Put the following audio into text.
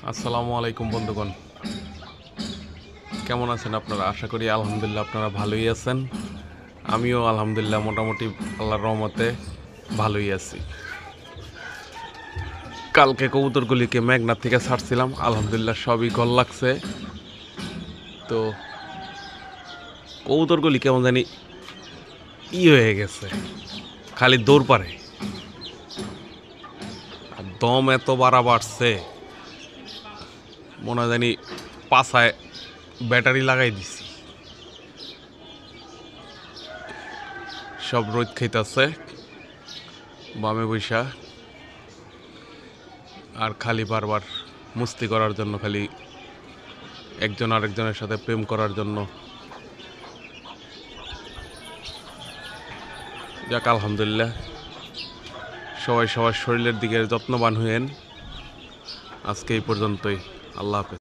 আসসালামু আলাইকুম বন্ধুগণ, কেমন আছেন আপনারা? আশা করি আলহামদুলিল্লাহ আপনারা ভালোই আছেন। আমিও আলহামদুলিল্লাহ মোটামুটি আল্লাহর রহমতে ভালোই আছি। কালকে কবুতরগুলিকে মেঘনার থেকে ছাড়ছিলাম, আলহামদুলিল্লাহ সবই গল লাগছে। তো কবুতরগুলি কেমন জানি হয়ে গেছে, খালি দৌড় পারে, আর দম এত বাড়া বাড়ছে মনে হয় জানি পাছায় ব্যাটারি লাগাই দিছি। সব রোদ খাইতেছে বামে বৈশা, আর খালি বারবার মুস্তি করার জন্য, খালি একজন আরেকজনের সাথে প্রেম করার জন্য। যাক আলহামদুলিল্লাহ, সবাই সবার শরীরের দিকে যত্নবান হইয়েন। আজকে এই পর্যন্তই। আল্লাহ হাফেজ।